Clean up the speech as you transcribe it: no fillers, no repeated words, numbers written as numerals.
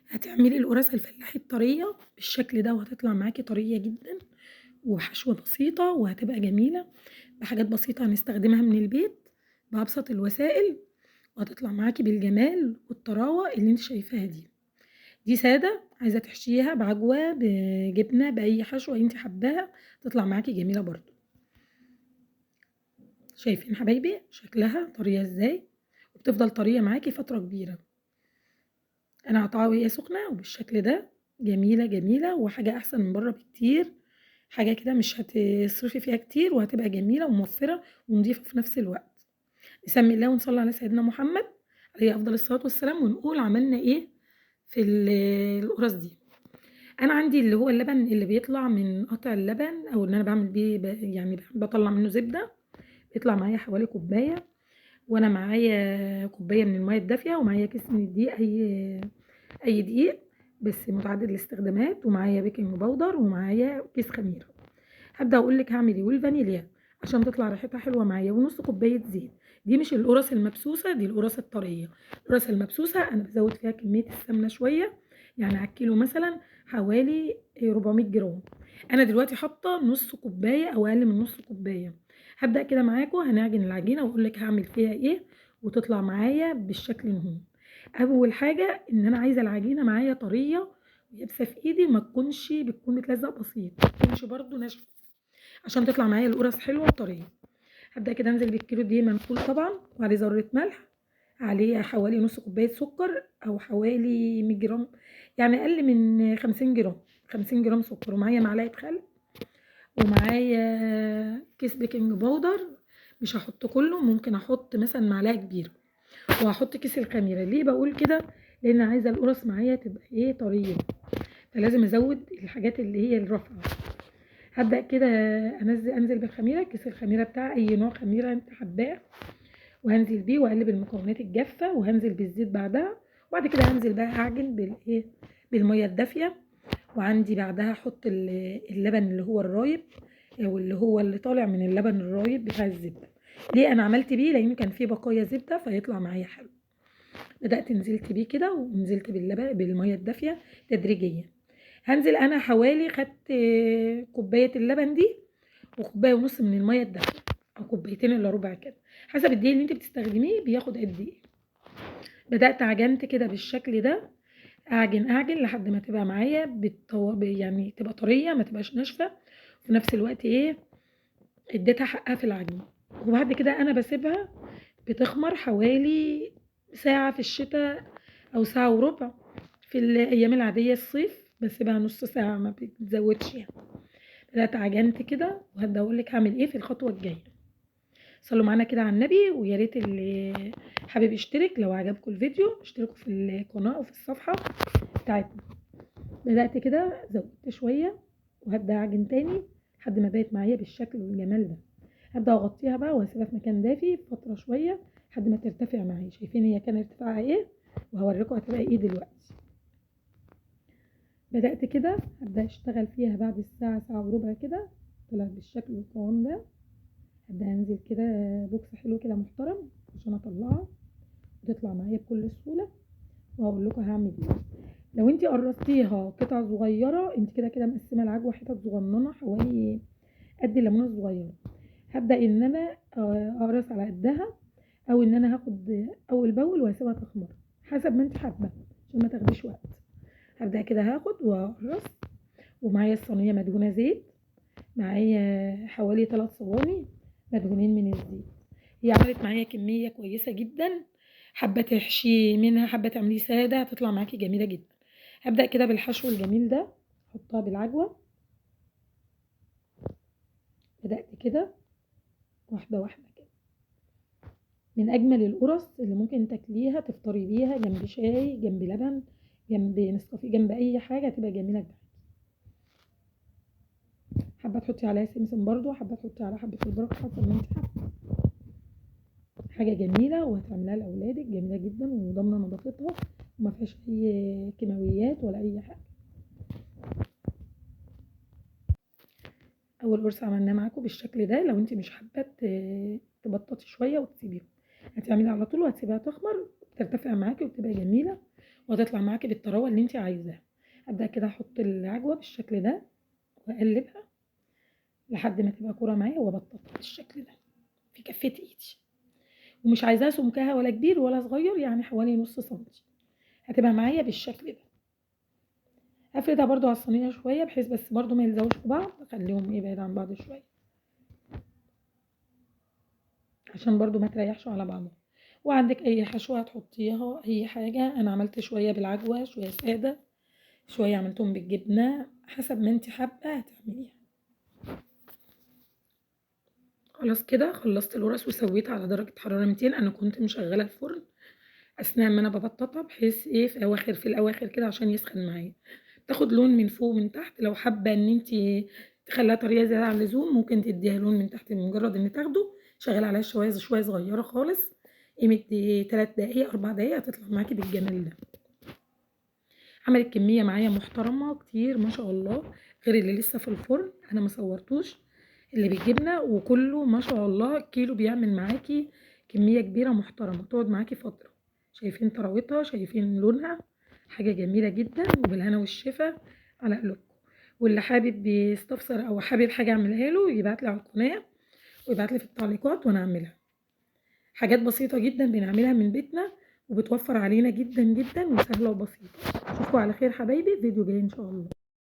هتعملي القرص الفلاحي الطرية بالشكل ده وهتطلع معاكِ طرية جدًا، وبحشوة بسيطة وهتبقى جميلة، بحاجات بسيطة هنستخدمها من البيت بأبسط الوسائل، وهتطلع معاكِ بالجمال والطراوة اللي أنتِ شايفاها دي. دي سادة، عايزة تحشيها بعجوة، بجبنة، بأي حشوة أنتِ حاباها، تطلع معاكِ جميلة برضه. شايفين حبايبي شكلها طرية إزاي؟ وبتفضل طرية معاكِ فترة كبيرة. أنا قاطعاها وهي سخنة وبالشكل ده، جميلة، جميلة وحاجة أحسن من برّه بكتير، حاجة كده مش هتصرفي فيها كتير وهتبقى جميلة وموفّرة ونضيفة في نفس الوقت. نسمّي الله ونصلّي على سيدنا محمد عليه أفضل الصلاة والسلام ونقول عملنا إيه في القُرَص دي. أنا عندي اللي هو اللبن اللي بيطلع من قطع اللبن أو إن أنا باعمل بيه يعني باطلّع منه زبدة، بيطلع معايا حوالي كوباية، وأنا معايا كوباية من المَيّة الدافية ومعايا كيس من الدقيق أي دقيق بس متعدد الاستخدامات، ومعايا بيكنج باودر ومعايا كيس خميرة. هابدأ أقول لِك هاعمل إيه، والفانيليا عشان تطلع ريحتها حلوة معايا، ونُص كوباية زيت. دي مش القرص المبسوسة، دي القرص الطرية. القرص المبسوسة أنا بازوّد فيها كمية السمنة شوية، يعني على الكيلو مثلًا حوالي 400 جرام. أنا دلوقتي حاطة نُص كوباية أو أقل من نُص كوباية. هابدأ كده معاكم هنعجن العجينة وأقول لِك هاعمل فيها إيه، وتطلع معايا بالشكل المهم. أول حاجة إن أنا عايزة العجينة معايا طرية ويابسة في إيدي، بتكون بتلزق بسيط، ما تكونش برضه ناشفة، عشان تطلع معايا القرص حلوة وطرية. هابدأ كده أنزل بالكيلو دقيق منخول طبعًا، وعليه ذرة ملح، عليه حوالي نُص كوباية سكر أو حوالي 100 جرام، يعني أقل من 50 جرام، 50 جرام سكر، ومعايا معلقة خل، ومعايا كيس بيكنج باودر، مش هاحط كله، ممكن أحط مثلًا معلقة كبيرة، وهاحط كيس الخميرة. ليه باقول كده؟ لإن عايزة القرص معايا تبقى إيه، طرية، فلازم أزوّد الحاجات اللي هي الرافعة. هابدأ كده أنزل بالخميرة، كيس الخميرة بتاع أي نوع خميرة أنتِ حاباه، وهانزل بيه وأقلب المكونات الجافة، وهانزل بالزيت بعدها، وبعد كده هانزل بقى أعجن بالمَيّة الدافية، وعندي بعدها أحط اللبن اللي هو الرايب أو اللي هو اللي طالع من اللبن الرايب بتاع الزبدة. ليه أنا عملت بيه؟ لإن كان في بقايا زبدة فيطلع معايا حلو. بدأت نزلت بيه كده ونزلت بالمَيّة الدافية تدريجيًا. هانزل أنا حوالي خدت كوباية اللبن دي وكوباية ونُص من المَيّة الدافية أو كوبايتين إلا ربع كده، حسب الدقيق اللي أنتِ بتستخدميه بياخد قد إيه. بدأت عجنت كده بالشكل ده، أعجن لحد ما تبقى معايا يعني تبقى طرية ما تبقاش ناشفة، وفي نفس الوقت إيه، اديتها حقها في العجين. وبعد كده أنا باسيبها بتخمر حوالي ساعة في الشتا أو ساعة وربع، في الأيام العادية الصيف باسيبها نُص ساعة ما بتزودش يعني. بدأت عجنت كده وهابدأ أقول لِك هاعمل إيه في الخطوة الجاية. صلّوا معانا كده على النبي، ويا ريت اللي حابب يشترك لو عجبكم الفيديو اشتركوا في القناة وفي الصفحة بتاعتنا. بدأت كده زوّدت شوية وهابدأ أعجن تاني لحد ما بقت معايا بالشكل والجمال ده. هابدأ أغطّيها بقى وهاسيبها في مكان دافي فترة شوية لحد ما ترتفع معايا. شايفين هي كان ارتفاعها إيه، وهاورّيكم هتبقى إيه دلوقتي. بدأت كده هابدأ أشتغل فيها بعد الساعة، ساعة وربع كده، طلعت بالشكل والقوام ده. هابدأ أنزل كده بوكس حلو كده محترم عشان أطلّعها وتطلع معايا بكل سهولة، وهاقول لكم هاعمل إيه. لو أنتِ قرّصتيها قطع صغيّرة أنتِ كده مقسّمة العجوة حتت صغنّنة حوالي قد الليمونة الصغيّرة. هابدأ إن أنا أقرص على قدّها، أو إن أنا هاخد أول بأول وهاسيبها تخمر، حسب ما أنتِ حابة عشان ما تاخديش وقت. هابدأ كده هاخد وأقرّص، ومعايا الصينية مدهونة زيت، معايا حوالي 3 صواني مدهونين من الزيت. هي عملت معايا كمية كويسة جدًا، حابة تحشي منها، حابة تعمليه سادة، هتطلع معاكِ جميلة جدًا. هابدأ كده بالحشو الجميل ده، أحطها بالعجوة. بدأت كده واحدة واحدة كده. من أجمل القرص اللي ممكن تاكليها تفطري بيها جنب شاي، جنب لبن، جنب نسكافيه، جنب أي حاجة هتبقى جميلة معاكِ. حابة تحطي عليها سمسم برضه، حابة تحطي عليها حبة البركة حسب ما أنتِ حابة. حاجة جميلة وهتعمليها لأولادِك جميلة جدًا وضامنة نضافتها وما فيهاش أي كيماويات ولا أي حاجة. أول قرص عملناه معاكم بالشكل ده. لو أنتِ مش حابة تبططي شوية وتسيبيهم، هتعملي على طول وهتسيبيها تخمر وترتفع معاكِ وتبقى جميلة، وهتطلع معاكي بالطراوه اللي انت عايزاها. ابدا كده احط العجوه بالشكل ده واقلبها لحد ما تبقى كوره معايا، وابططها بالشكل ده في كفه ايدي. ومش عايزاها سمكها ولا كبير ولا صغير، يعني حوالي نص سنتي، هتبقى معايا بالشكل ده. هفردها برضو على الصينيه شويه بحيث بس برضو ما يلزقوش في بعض، اخليهم ايه بعيد عن بعض شويه عشان برضو ما تريحش على بعضها. وعندك اي حشوه هتحطيها، اي حاجه. انا عملت شويه بالعجوه، شويه ساده، شويه عملتهم بالجبنه، حسب ما انت حابه هتعمليها. خلاص كده خلصت القرص وسويتها على درجه حراره 200. انا كنت مشغله الفرن اثناء ما انا ببططها بحيث ايه في الاواخر كده عشان يسخن معايا. تاخد لون من فوق ومن تحت. لو حابه ان انت تخليها طريه زياده عن اللزوم ممكن تديها لون من تحت، مجرد ان تاخده شغال عليها شويه صغيره خالص، قيمه 3 دقايق 4 دقايق هتطلع معاكي بالجمال ده. عملت كميه معايا محترمه كتير ما شاء الله، غير اللي لسه في الفرن انا ما صورتوش، اللي بالجبنه وكله ما شاء الله كيلو بيعمل معاكي كميه كبيره محترمه تقعد معاكي فتره. شايفين طراوتها، شايفين لونها، حاجه جميله جدا. وبالهنا والشفا على قلوبكم. واللي حابب يستفسر او حابب حاجه اعملها له يبعت لي على القناه ويبعت لي في التعليقات وانا اعملها. حاجات بسيطه جدا بنعملها من بيتنا وبتوفر علينا جدا جدا وسهله وبسيطه. اشوفكم على خير حبايبي، فيديو جاي ان شاء الله.